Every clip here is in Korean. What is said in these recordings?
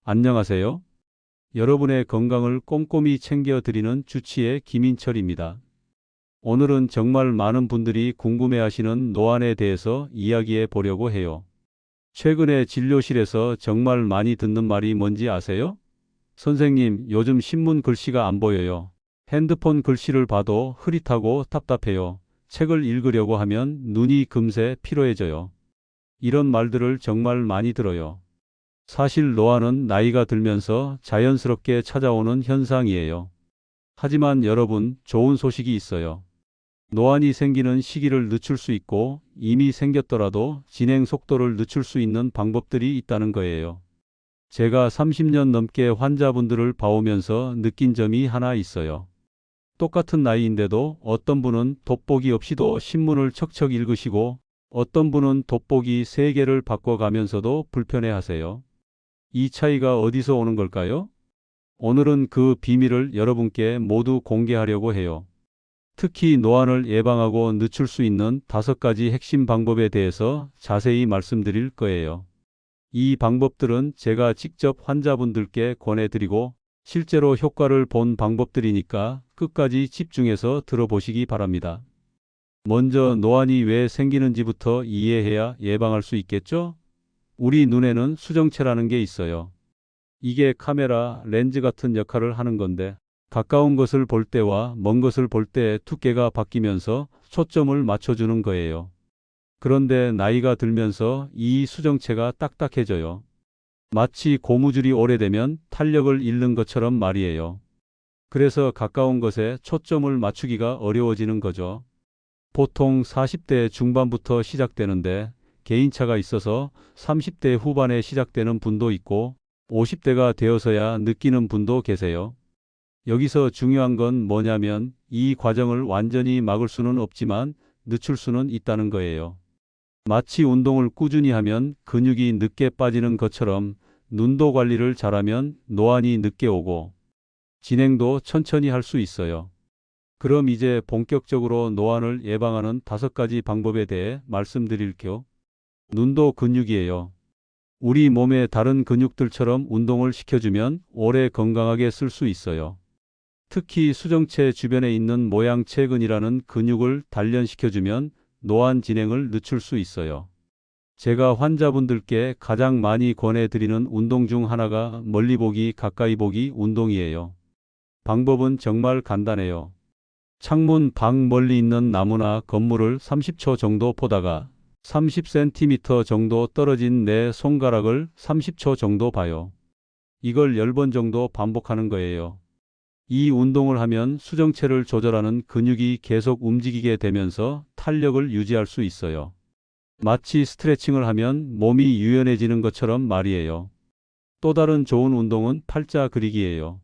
안녕하세요. 여러분의 건강을 꼼꼼히 챙겨드리는 주치의 김인철입니다. 오늘은 정말 많은 분들이 궁금해하시는 노안에 대해서 이야기해 보려고 해요. 최근에 진료실에서 정말 많이 듣는 말이 뭔지 아세요? 선생님, 요즘 신문 글씨가 안 보여요. 핸드폰 글씨를 봐도 흐릿하고 답답해요. 책을 읽으려고 하면 눈이 금세 피로해져요. 이런 말들을 정말 많이 들어요. 사실 노안은 나이가 들면서 자연스럽게 찾아오는 현상이에요. 하지만 여러분, 좋은 소식이 있어요. 노안이 생기는 시기를 늦출 수 있고 이미 생겼더라도 진행 속도를 늦출 수 있는 방법들이 있다는 거예요. 제가 30년 넘게 환자분들을 봐오면서 느낀 점이 하나 있어요. 똑같은 나이인데도 어떤 분은 돋보기 없이도 신문을 척척 읽으시고 어떤 분은 돋보기 3개를 바꿔가면서도 불편해하세요. 이 차이가 어디서 오는 걸까요? 오늘은 그 비밀을 여러분께 모두 공개하려고 해요. 특히 노안을 예방하고 늦출 수 있는 5가지 핵심 방법에 대해서 자세히 말씀드릴 거예요. 이 방법들은 제가 직접 환자분들께 권해드리고 실제로 효과를 본 방법들이니까 끝까지 집중해서 들어보시기 바랍니다. 먼저 노안이 왜 생기는지부터 이해해야 예방할 수 있겠죠? 우리 눈에는 수정체라는 게 있어요. 이게 카메라, 렌즈 같은 역할을 하는 건데 가까운 것을 볼 때와 먼 것을 볼 때 두께가 바뀌면서 초점을 맞춰주는 거예요. 그런데 나이가 들면서 이 수정체가 딱딱해져요. 마치 고무줄이 오래되면 탄력을 잃는 것처럼 말이에요. 그래서 가까운 것에 초점을 맞추기가 어려워지는 거죠. 보통 40대 중반부터 시작되는데 개인차가 있어서 30대 후반에 시작되는 분도 있고 50대가 되어서야 느끼는 분도 계세요. 여기서 중요한 건 뭐냐면 이 과정을 완전히 막을 수는 없지만 늦출 수는 있다는 거예요. 마치 운동을 꾸준히 하면 근육이 늦게 빠지는 것처럼 눈도 관리를 잘하면 노안이 늦게 오고 진행도 천천히 할 수 있어요. 그럼 이제 본격적으로 노안을 예방하는 5가지 방법에 대해 말씀드릴게요. 눈도 근육이에요. 우리 몸의 다른 근육들처럼 운동을 시켜주면 오래 건강하게 쓸 수 있어요. 특히 수정체 주변에 있는 모양체근이라는 근육을 단련시켜주면 노안 진행을 늦출 수 있어요. 제가 환자분들께 가장 많이 권해드리는 운동 중 하나가 멀리 보기, 가까이 보기 운동이에요. 방법은 정말 간단해요. 창문 밖 멀리 있는 나무나 건물을 30초 정도 보다가 30cm 정도 떨어진 내 손가락을 30초 정도 봐요. 이걸 10번 정도 반복하는 거예요. 이 운동을 하면 수정체를 조절하는 근육이 계속 움직이게 되면서 탄력을 유지할 수 있어요. 마치 스트레칭을 하면 몸이 유연해지는 것처럼 말이에요. 또 다른 좋은 운동은 팔자 그리기예요.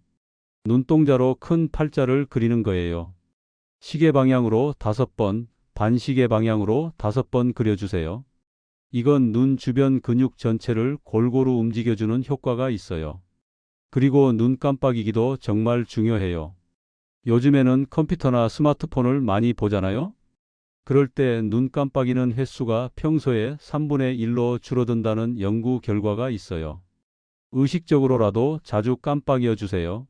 눈동자로 큰 팔자를 그리는 거예요. 시계 방향으로 5번, 반시계 방향으로 5번 그려주세요. 이건 눈 주변 근육 전체를 골고루 움직여주는 효과가 있어요. 그리고 눈 깜빡이기도 정말 중요해요. 요즘에는 컴퓨터나 스마트폰을 많이 보잖아요. 그럴 때 눈 깜빡이는 횟수가 평소의 3분의 1로 줄어든다는 연구 결과가 있어요. 의식적으로라도 자주 깜빡여 주세요.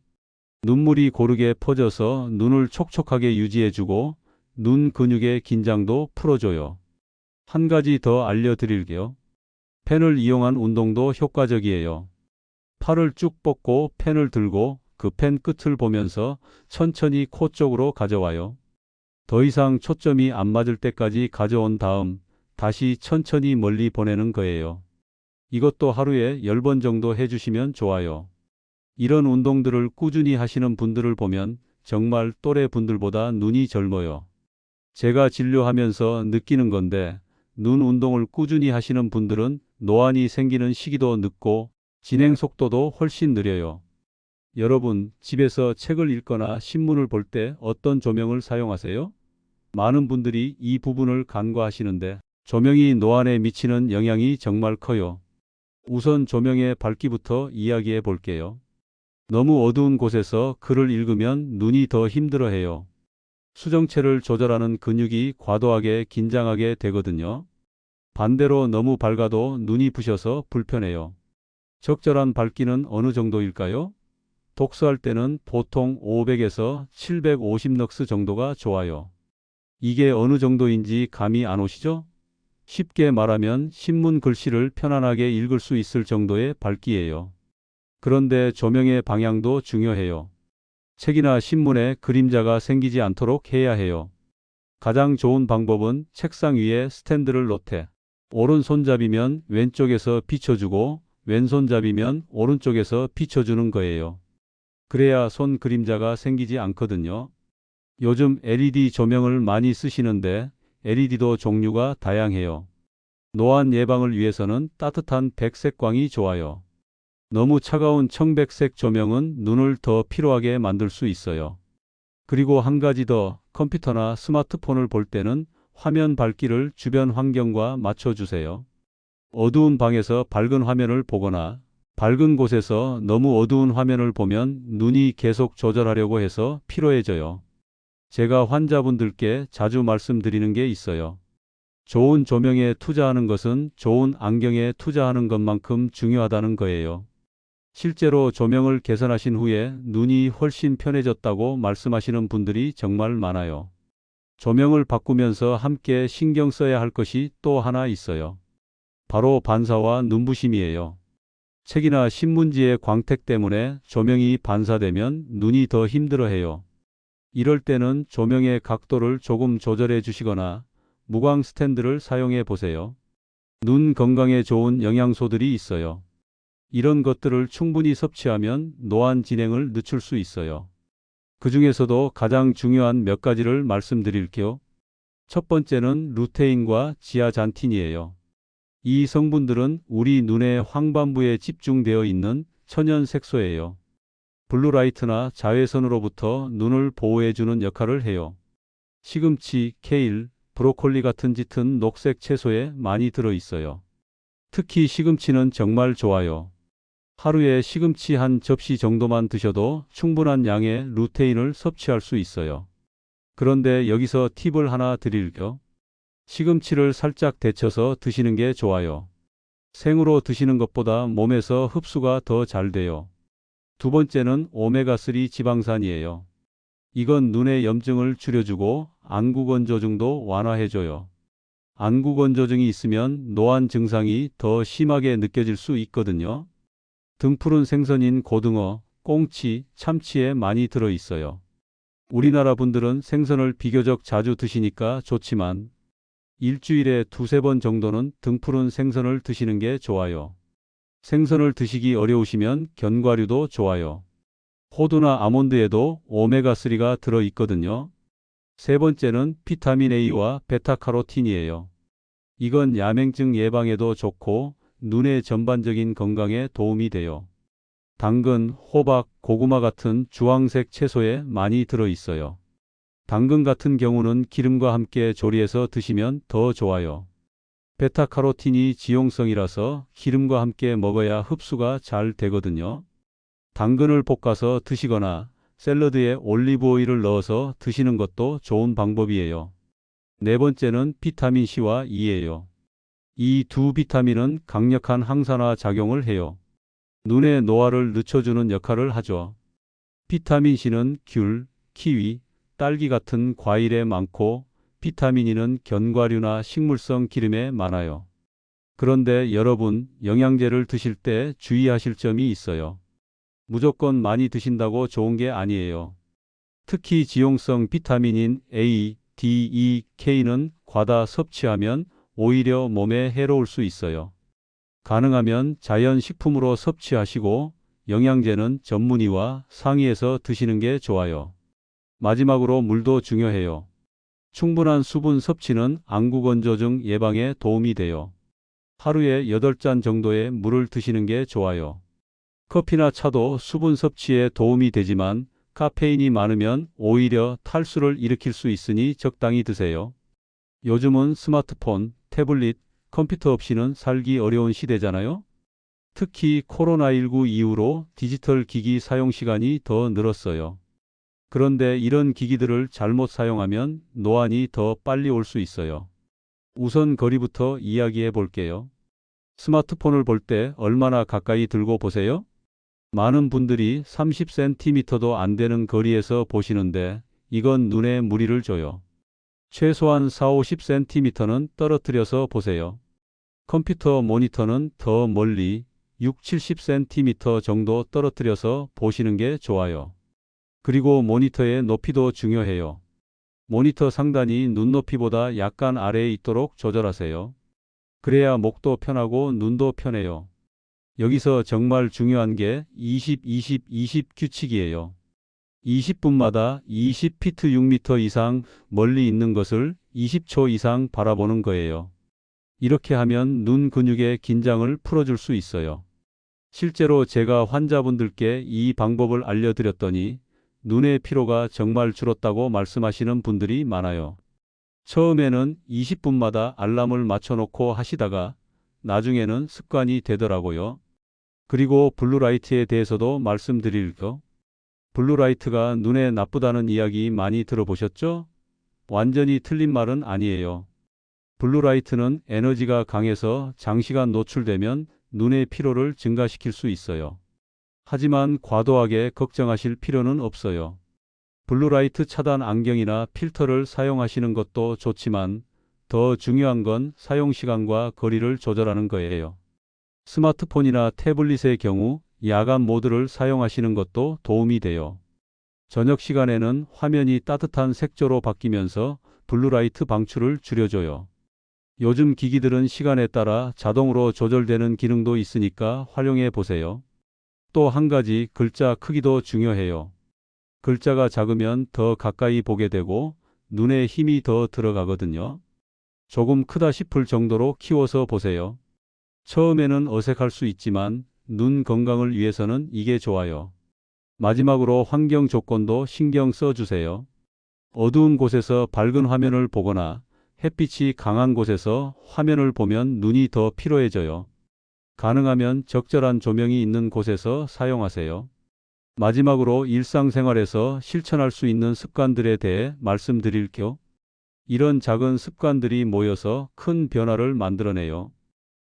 눈물이 고르게 퍼져서 눈을 촉촉하게 유지해주고 눈 근육의 긴장도 풀어줘요. 한 가지 더 알려드릴게요. 펜을 이용한 운동도 효과적이에요. 팔을 쭉 뻗고 펜을 들고 그 펜 끝을 보면서 천천히 코 쪽으로 가져와요. 더 이상 초점이 안 맞을 때까지 가져온 다음 다시 천천히 멀리 보내는 거예요. 이것도 하루에 10번 정도 해주시면 좋아요. 이런 운동들을 꾸준히 하시는 분들을 보면 정말 또래 분들보다 눈이 젊어요. 제가 진료하면서 느끼는 건데 눈 운동을 꾸준히 하시는 분들은 노안이 생기는 시기도 늦고 진행 속도도 훨씬 느려요. 여러분, 집에서 책을 읽거나 신문을 볼 때 어떤 조명을 사용하세요? 많은 분들이 이 부분을 간과하시는데 조명이 노안에 미치는 영향이 정말 커요. 우선 조명의 밝기부터 이야기해 볼게요. 너무 어두운 곳에서 글을 읽으면 눈이 더 힘들어해요. 수정체를 조절하는 근육이 과도하게 긴장하게 되거든요. 반대로 너무 밝아도 눈이 부셔서 불편해요. 적절한 밝기는 어느 정도일까요? 독서할 때는 보통 500에서 750럭스 정도가 좋아요. 이게 어느 정도인지 감이 안 오시죠? 쉽게 말하면 신문 글씨를 편안하게 읽을 수 있을 정도의 밝기예요. 그런데 조명의 방향도 중요해요. 책이나 신문에 그림자가 생기지 않도록 해야 해요. 가장 좋은 방법은 책상 위에 스탠드를 놓되 오른손잡이면 왼쪽에서 비춰주고 왼손잡이면 오른쪽에서 비춰주는 거예요. 그래야 손 그림자가 생기지 않거든요. 요즘 LED 조명을 많이 쓰시는데 LED도 종류가 다양해요. 노안 예방을 위해서는 따뜻한 백색광이 좋아요. 너무 차가운 청백색 조명은 눈을 더 피로하게 만들 수 있어요. 그리고 한 가지 더, 컴퓨터나 스마트폰을 볼 때는 화면 밝기를 주변 환경과 맞춰주세요. 어두운 방에서 밝은 화면을 보거나 밝은 곳에서 너무 어두운 화면을 보면 눈이 계속 조절하려고 해서 피로해져요. 제가 환자분들께 자주 말씀드리는 게 있어요. 좋은 조명에 투자하는 것은 좋은 안경에 투자하는 것만큼 중요하다는 거예요. 실제로 조명을 개선하신 후에 눈이 훨씬 편해졌다고 말씀하시는 분들이 정말 많아요. 조명을 바꾸면서 함께 신경 써야 할 것이 또 하나 있어요. 바로 반사와 눈부심이에요. 책이나 신문지의 광택 때문에 조명이 반사되면 눈이 더 힘들어해요. 이럴 때는 조명의 각도를 조금 조절해 주시거나 무광 스탠드를 사용해 보세요. 눈 건강에 좋은 영양소들이 있어요. 이런 것들을 충분히 섭취하면 노안 진행을 늦출 수 있어요. 그 중에서도 가장 중요한 몇 가지를 말씀드릴게요. 첫 번째는 루테인과 지아잔틴이에요. 이 성분들은 우리 눈의 황반부에 집중되어 있는 천연 색소예요. 블루라이트나 자외선으로부터 눈을 보호해주는 역할을 해요. 시금치, 케일, 브로콜리 같은 짙은 녹색 채소에 많이 들어있어요. 특히 시금치는 정말 좋아요. 하루에 시금치 한 접시 정도만 드셔도 충분한 양의 루테인을 섭취할 수 있어요. 그런데 여기서 팁을 하나 드릴게요. 시금치를 살짝 데쳐서 드시는 게 좋아요. 생으로 드시는 것보다 몸에서 흡수가 더 잘 돼요. 두 번째는 오메가3 지방산이에요. 이건 눈의 염증을 줄여주고 안구건조증도 완화해줘요. 안구건조증이 있으면 노안 증상이 더 심하게 느껴질 수 있거든요. 등푸른 생선인 고등어, 꽁치, 참치에 많이 들어있어요. 우리나라 분들은 생선을 비교적 자주 드시니까 좋지만 일주일에 두세 번 정도는 등푸른 생선을 드시는 게 좋아요. 생선을 드시기 어려우시면 견과류도 좋아요. 호두나 아몬드에도 오메가3가 들어있거든요. 세 번째는 비타민 A와 베타카로틴이에요. 이건 야맹증 예방에도 좋고 눈의 전반적인 건강에 도움이 돼요. 당근, 호박, 고구마 같은 주황색 채소에 많이 들어있어요. 당근 같은 경우는 기름과 함께 조리해서 드시면 더 좋아요. 베타카로틴이 지용성이라서 기름과 함께 먹어야 흡수가 잘 되거든요. 당근을 볶아서 드시거나 샐러드에 올리브 오일을 넣어서 드시는 것도 좋은 방법이에요. 네 번째는 비타민 C와 E예요. 이 두 비타민은 강력한 항산화 작용을 해요. 눈의 노화를 늦춰주는 역할을 하죠. 비타민 C는 귤, 키위, 딸기 같은 과일에 많고 비타민 E는 견과류나 식물성 기름에 많아요. 그런데 여러분, 영양제를 드실 때 주의하실 점이 있어요. 무조건 많이 드신다고 좋은 게 아니에요. 특히 지용성 비타민인 A, D, E, K는 과다 섭취하면 오히려 몸에 해로울 수 있어요. 가능하면 자연식품으로 섭취하시고 영양제는 전문의와 상의해서 드시는 게 좋아요. 마지막으로 물도 중요해요. 충분한 수분 섭취는 안구건조증 예방에 도움이 돼요. 하루에 8잔 정도의 물을 드시는 게 좋아요. 커피나 차도 수분 섭취에 도움이 되지만 카페인이 많으면 오히려 탈수를 일으킬 수 있으니 적당히 드세요. 요즘은 스마트폰, 태블릿, 컴퓨터 없이는 살기 어려운 시대잖아요. 특히 코로나19 이후로 디지털 기기 사용 시간이 더 늘었어요. 그런데 이런 기기들을 잘못 사용하면 노안이 더 빨리 올 수 있어요. 우선 거리부터 이야기해 볼게요. 스마트폰을 볼 때 얼마나 가까이 들고 보세요? 많은 분들이 30cm도 안 되는 거리에서 보시는데 이건 눈에 무리를 줘요. 최소한 4, 50cm는 떨어뜨려서 보세요. 컴퓨터 모니터는 더 멀리 6, 70cm 정도 떨어뜨려서 보시는 게 좋아요. 그리고 모니터의 높이도 중요해요. 모니터 상단이 눈높이보다 약간 아래에 있도록 조절하세요. 그래야 목도 편하고 눈도 편해요. 여기서 정말 중요한 게 20, 20, 20 규칙이에요. 20분마다 20피트 6m 이상 멀리 있는 것을 20초 이상 바라보는 거예요. 이렇게 하면 눈 근육의 긴장을 풀어줄 수 있어요. 실제로 제가 환자분들께 이 방법을 알려드렸더니 눈의 피로가 정말 줄었다고 말씀하시는 분들이 많아요. 처음에는 20분마다 알람을 맞춰놓고 하시다가 나중에는 습관이 되더라고요. 그리고 블루라이트에 대해서도 말씀드릴게요. 블루라이트가 눈에 나쁘다는 이야기 많이 들어보셨죠? 완전히 틀린 말은 아니에요. 블루라이트는 에너지가 강해서 장시간 노출되면 눈의 피로를 증가시킬 수 있어요. 하지만 과도하게 걱정하실 필요는 없어요. 블루라이트 차단 안경이나 필터를 사용하시는 것도 좋지만 더 중요한 건 사용 시간과 거리를 조절하는 거예요. 스마트폰이나 태블릿의 경우 야간 모드를 사용하시는 것도 도움이 돼요. 저녁 시간에는 화면이 따뜻한 색조로 바뀌면서 블루라이트 방출을 줄여줘요. 요즘 기기들은 시간에 따라 자동으로 조절되는 기능도 있으니까 활용해 보세요. 또 한 가지, 글자 크기도 중요해요. 글자가 작으면 더 가까이 보게 되고 눈에 힘이 더 들어가거든요. 조금 크다 싶을 정도로 키워서 보세요. 처음에는 어색할 수 있지만 눈 건강을 위해서는 이게 좋아요. 마지막으로 환경 조건도 신경 써주세요. 어두운 곳에서 밝은 화면을 보거나 햇빛이 강한 곳에서 화면을 보면 눈이 더 피로해져요. 가능하면 적절한 조명이 있는 곳에서 사용하세요. 마지막으로 일상생활에서 실천할 수 있는 습관들에 대해 말씀드릴게요. 이런 작은 습관들이 모여서 큰 변화를 만들어내요.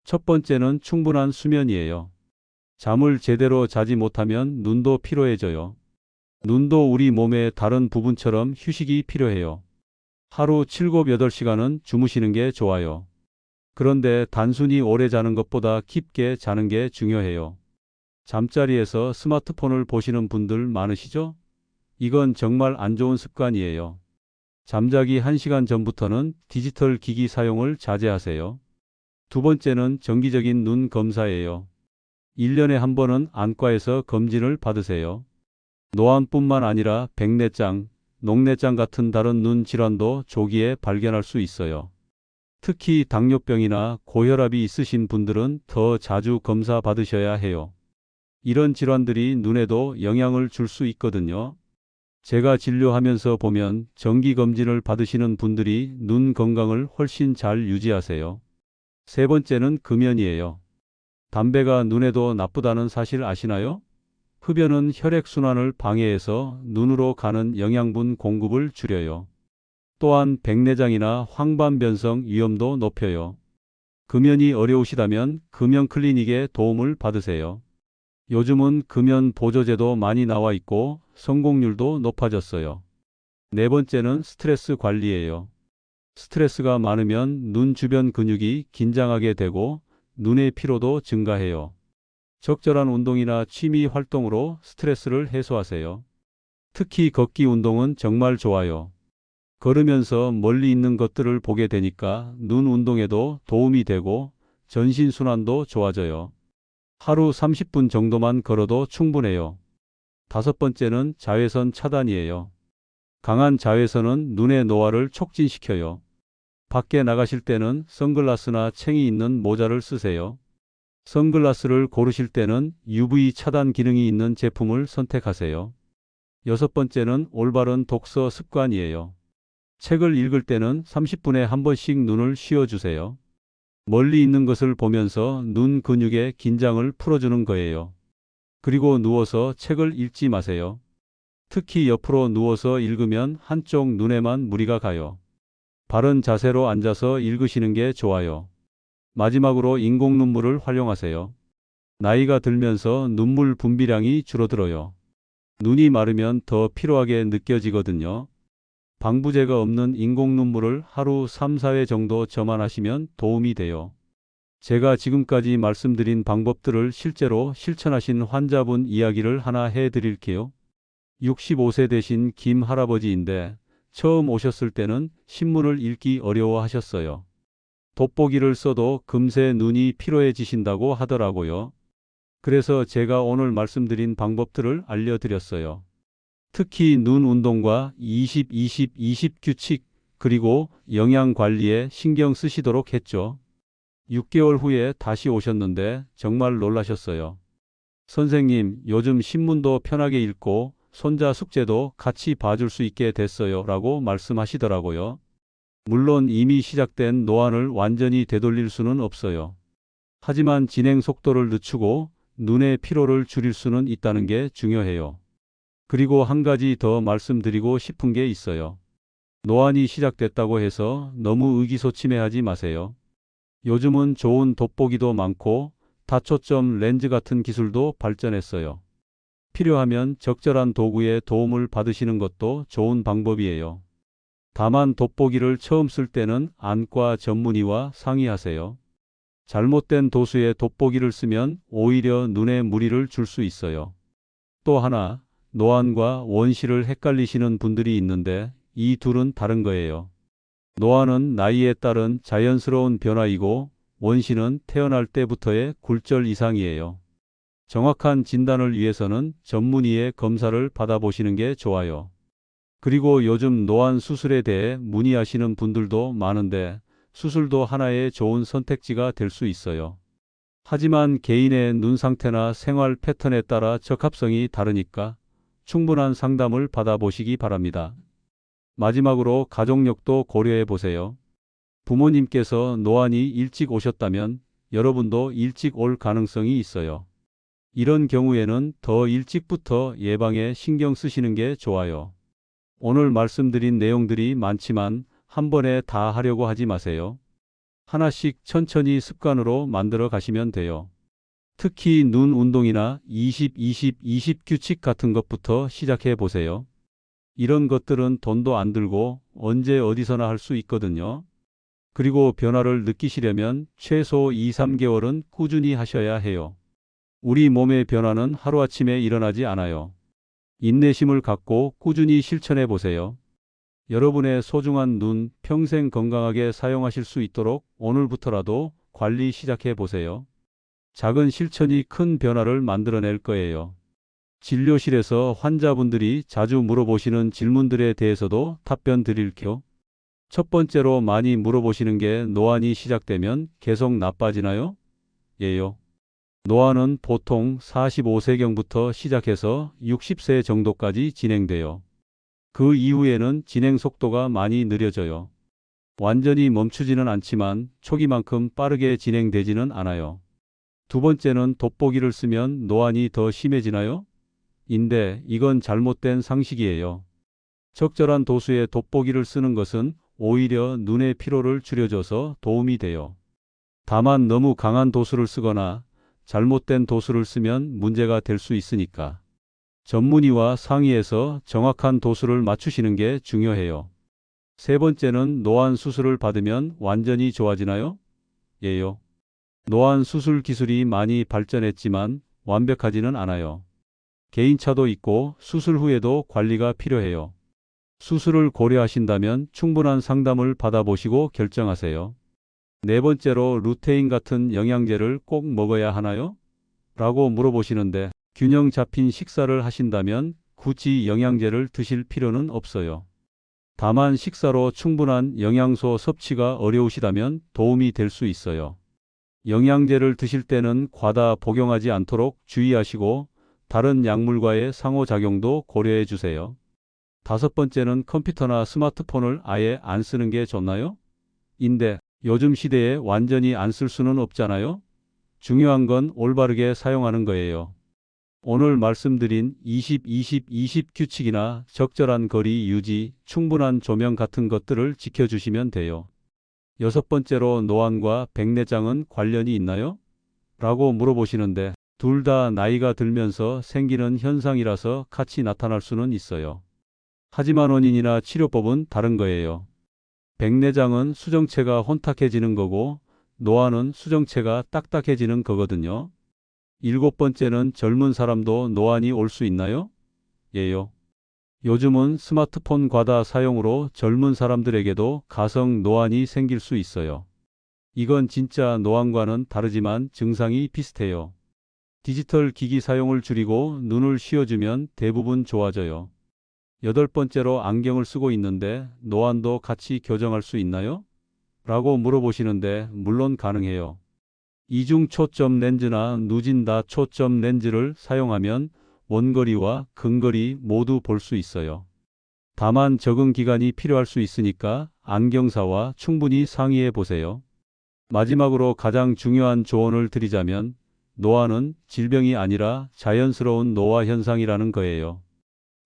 첫 번째는 충분한 수면이에요. 잠을 제대로 자지 못하면 눈도 피로해져요. 눈도 우리 몸의 다른 부분처럼 휴식이 필요해요. 하루 7, 8시간은 주무시는 게 좋아요. 그런데 단순히 오래 자는 것보다 깊게 자는 게 중요해요. 잠자리에서 스마트폰을 보시는 분들 많으시죠? 이건 정말 안 좋은 습관이에요. 잠자기 1시간 전부터는 디지털 기기 사용을 자제하세요. 두 번째는 정기적인 눈 검사예요. 1년에 한 번은 안과에서 검진을 받으세요. 노안뿐만 아니라 백내장, 녹내장 같은 다른 눈 질환도 조기에 발견할 수 있어요. 특히 당뇨병이나 고혈압이 있으신 분들은 더 자주 검사 받으셔야 해요. 이런 질환들이 눈에도 영향을 줄 수 있거든요. 제가 진료하면서 보면 정기검진을 받으시는 분들이 눈 건강을 훨씬 잘 유지하세요. 세 번째는 금연이에요. 담배가 눈에도 나쁘다는 사실 아시나요? 흡연은 혈액순환을 방해해서 눈으로 가는 영양분 공급을 줄여요. 또한 백내장이나 황반변성 위험도 높여요. 금연이 어려우시다면 금연 클리닉에 도움을 받으세요. 요즘은 금연 보조제도 많이 나와 있고 성공률도 높아졌어요. 네 번째는 스트레스 관리예요. 스트레스가 많으면 눈 주변 근육이 긴장하게 되고 눈의 피로도 증가해요. 적절한 운동이나 취미 활동으로 스트레스를 해소하세요. 특히 걷기 운동은 정말 좋아요. 걸으면서 멀리 있는 것들을 보게 되니까 눈 운동에도 도움이 되고 전신순환도 좋아져요. 하루 30분 정도만 걸어도 충분해요. 다섯 번째는 자외선 차단이에요. 강한 자외선은 눈의 노화를 촉진시켜요. 밖에 나가실 때는 선글라스나 챙이 있는 모자를 쓰세요. 선글라스를 고르실 때는 UV 차단 기능이 있는 제품을 선택하세요. 여섯 번째는 올바른 독서 습관이에요. 책을 읽을 때는 30분에 한 번씩 눈을 쉬어주세요. 멀리 있는 것을 보면서 눈 근육의 긴장을 풀어주는 거예요. 그리고 누워서 책을 읽지 마세요. 특히 옆으로 누워서 읽으면 한쪽 눈에만 무리가 가요. 바른 자세로 앉아서 읽으시는 게 좋아요. 마지막으로 인공 눈물을 활용하세요. 나이가 들면서 눈물 분비량이 줄어들어요. 눈이 마르면 더 피로하게 느껴지거든요. 방부제가 없는 인공 눈물을 하루 3, 4회 정도 저만하시면 도움이 돼요. 제가 지금까지 말씀드린 방법들을 실제로 실천하신 환자분 이야기를 하나 해드릴게요. 65세 되신 김 할아버지인데 처음 오셨을 때는 신문을 읽기 어려워하셨어요. 돋보기를 써도 금세 눈이 피로해지신다고 하더라고요. 그래서 제가 오늘 말씀드린 방법들을 알려드렸어요. 특히 눈 운동과 20-20-20 규칙, 그리고 영양 관리에 신경 쓰시도록 했죠. 6개월 후에 다시 오셨는데 정말 놀라셨어요. 선생님, 요즘 신문도 편하게 읽고 손자 숙제도 같이 봐줄 수 있게 됐어요. 라고 말씀하시더라고요. 물론 이미 시작된 노안을 완전히 되돌릴 수는 없어요. 하지만 진행 속도를 늦추고 눈의 피로를 줄일 수는 있다는 게 중요해요. 그리고 한 가지 더 말씀드리고 싶은 게 있어요. 노안이 시작됐다고 해서 너무 의기소침해하지 마세요. 요즘은 좋은 돋보기도 많고 다초점 렌즈 같은 기술도 발전했어요. 필요하면 적절한 도구의 도움을 받으시는 것도 좋은 방법이에요. 다만 돋보기를 처음 쓸 때는 안과 전문의와 상의하세요. 잘못된 도수의 돋보기를 쓰면 오히려 눈에 무리를 줄 수 있어요. 또 하나, 노안과 원시를 헷갈리시는 분들이 있는데 이 둘은 다른 거예요. 노안은 나이에 따른 자연스러운 변화이고 원시는 태어날 때부터의 굴절 이상이에요. 정확한 진단을 위해서는 전문의의 검사를 받아보시는 게 좋아요. 그리고 요즘 노안 수술에 대해 문의하시는 분들도 많은데 수술도 하나의 좋은 선택지가 될 수 있어요. 하지만 개인의 눈 상태나 생활 패턴에 따라 적합성이 다르니까 충분한 상담을 받아보시기 바랍니다. 마지막으로 가족력도 고려해 보세요. 부모님께서 노안이 일찍 오셨다면 여러분도 일찍 올 가능성이 있어요. 이런 경우에는 더 일찍부터 예방에 신경 쓰시는 게 좋아요. 오늘 말씀드린 내용들이 많지만 한 번에 다 하려고 하지 마세요. 하나씩 천천히 습관으로 만들어 가시면 돼요. 특히 눈 운동이나 20-20-20 규칙 같은 것부터 시작해 보세요. 이런 것들은 돈도 안 들고 언제 어디서나 할 수 있거든요. 그리고 변화를 느끼시려면 최소 2-3개월은 꾸준히 하셔야 해요. 우리 몸의 변화는 하루아침에 일어나지 않아요. 인내심을 갖고 꾸준히 실천해 보세요. 여러분의 소중한 눈 평생 건강하게 사용하실 수 있도록 오늘부터라도 관리 시작해 보세요. 작은 실천이 큰 변화를 만들어낼 거예요. 진료실에서 환자분들이 자주 물어보시는 질문들에 대해서도 답변 드릴게요. 첫 번째로 많이 물어보시는 게 노안이 시작되면 계속 나빠지나요? 예요. 노안은 보통 45세경부터 시작해서 60세 정도까지 진행돼요. 그 이후에는 진행 속도가 많이 느려져요. 완전히 멈추지는 않지만 초기만큼 빠르게 진행되지는 않아요. 두 번째는 돋보기를 쓰면 노안이 더 심해지나요? 인데 이건 잘못된 상식이에요. 적절한 도수의 돋보기를 쓰는 것은 오히려 눈의 피로를 줄여줘서 도움이 돼요. 다만 너무 강한 도수를 쓰거나 잘못된 도수를 쓰면 문제가 될 수 있으니까 전문의와 상의해서 정확한 도수를 맞추시는 게 중요해요. 세 번째는 노안 수술을 받으면 완전히 좋아지나요? 예요. 노안 수술 기술이 많이 발전했지만 완벽하지는 않아요. 개인차도 있고 수술 후에도 관리가 필요해요. 수술을 고려하신다면 충분한 상담을 받아보시고 결정하세요. 네 번째로 루테인 같은 영양제를 꼭 먹어야 하나요? 라고 물어보시는데 균형 잡힌 식사를 하신다면 굳이 영양제를 드실 필요는 없어요. 다만 식사로 충분한 영양소 섭취가 어려우시다면 도움이 될 수 있어요. 영양제를 드실 때는 과다 복용하지 않도록 주의하시고 다른 약물과의 상호작용도 고려해 주세요. 다섯 번째는 컴퓨터나 스마트폰을 아예 안 쓰는 게 좋나요? 인데 요즘 시대에 완전히 안 쓸 수는 없잖아요? 중요한 건 올바르게 사용하는 거예요. 오늘 말씀드린 20-20-20 규칙이나 적절한 거리 유지, 충분한 조명 같은 것들을 지켜주시면 돼요. 여섯 번째로 노안과 백내장은 관련이 있나요? 라고 물어보시는데 둘 다 나이가 들면서 생기는 현상이라서 같이 나타날 수는 있어요. 하지만 원인이나 치료법은 다른 거예요. 백내장은 수정체가 혼탁해지는 거고 노안은 수정체가 딱딱해지는 거거든요. 일곱 번째는 젊은 사람도 노안이 올 수 있나요? 예요. 요즘은 스마트폰 과다 사용으로 젊은 사람들에게도 가성 노안이 생길 수 있어요. 이건 진짜 노안과는 다르지만 증상이 비슷해요. 디지털 기기 사용을 줄이고 눈을 쉬어주면 대부분 좋아져요. 여덟 번째로 안경을 쓰고 있는데 노안도 같이 교정할 수 있나요? 라고 물어보시는데 물론 가능해요. 이중 초점 렌즈나 누진다 초점 렌즈를 사용하면 원거리와 근거리 모두 볼 수 있어요. 다만 적응 기간이 필요할 수 있으니까 안경사와 충분히 상의해 보세요. 마지막으로 가장 중요한 조언을 드리자면 노안은 질병이 아니라 자연스러운 노화 현상이라는 거예요.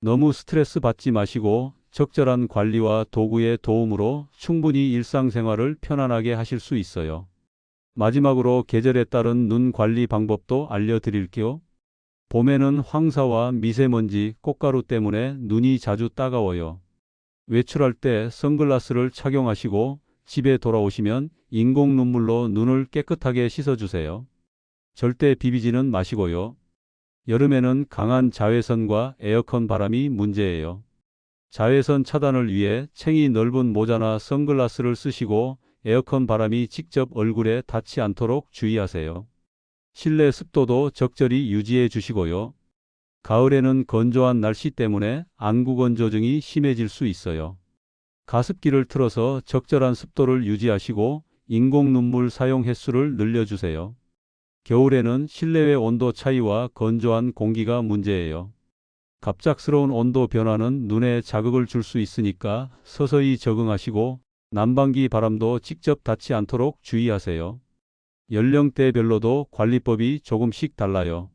너무 스트레스 받지 마시고 적절한 관리와 도구의 도움으로 충분히 일상생활을 편안하게 하실 수 있어요. 마지막으로 계절에 따른 눈 관리 방법도 알려드릴게요. 봄에는 황사와 미세먼지, 꽃가루 때문에 눈이 자주 따가워요. 외출할 때 선글라스를 착용하시고 집에 돌아오시면 인공 눈물로 눈을 깨끗하게 씻어주세요. 절대 비비지는 마시고요. 여름에는 강한 자외선과 에어컨 바람이 문제예요. 자외선 차단을 위해 챙이 넓은 모자나 선글라스를 쓰시고 에어컨 바람이 직접 얼굴에 닿지 않도록 주의하세요. 실내 습도도 적절히 유지해 주시고요. 가을에는 건조한 날씨 때문에 안구건조증이 심해질 수 있어요. 가습기를 틀어서 적절한 습도를 유지하시고 인공 눈물 사용 횟수를 늘려주세요. 겨울에는 실내외 온도 차이와 건조한 공기가 문제예요. 갑작스러운 온도 변화는 눈에 자극을 줄 수 있으니까 서서히 적응하시고 난방기 바람도 직접 닿지 않도록 주의하세요. 연령대별로도 관리법이 조금씩 달라요.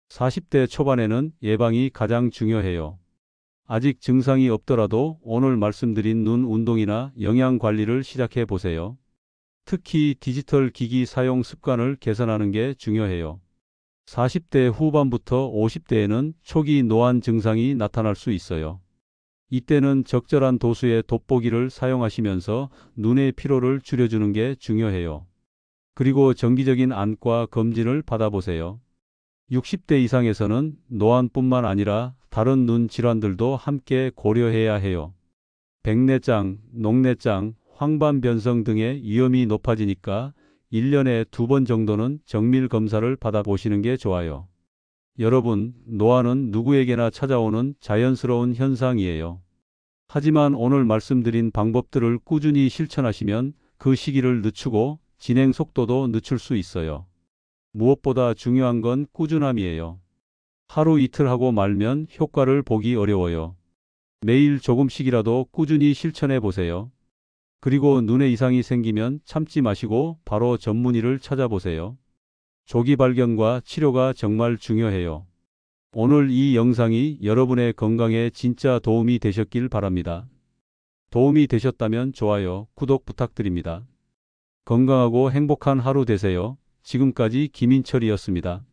40대 초반에는 예방이 가장 중요해요. 아직 증상이 없더라도 오늘 말씀드린 눈 운동이나 영양 관리를 시작해 보세요. 특히 디지털 기기 사용 습관을 개선하는 게 중요해요. 40대 후반부터 50대에는 초기 노안 증상이 나타날 수 있어요. 이때는 적절한 도수의 돋보기를 사용하시면서 눈의 피로를 줄여주는 게 중요해요. 그리고 정기적인 안과 검진을 받아보세요. 60대 이상에서는 노안뿐만 아니라 다른 눈 질환들도 함께 고려해야 해요. 백내장, 녹내장, 황반변성 등의 위험이 높아지니까 1년에 2번 정도는 정밀 검사를 받아보시는 게 좋아요. 여러분, 노안은 누구에게나 찾아오는 자연스러운 현상이에요. 하지만 오늘 말씀드린 방법들을 꾸준히 실천하시면 그 시기를 늦추고 진행 속도도 늦출 수 있어요. 무엇보다 중요한 건 꾸준함이에요. 하루 이틀 하고 말면 효과를 보기 어려워요. 매일 조금씩이라도 꾸준히 실천해 보세요. 그리고 눈에 이상이 생기면 참지 마시고 바로 전문의를 찾아보세요. 조기 발견과 치료가 정말 중요해요. 오늘 이 영상이 여러분의 건강에 진짜 도움이 되셨길 바랍니다. 도움이 되셨다면 좋아요, 구독 부탁드립니다. 건강하고 행복한 하루 되세요. 지금까지 김인철이었습니다.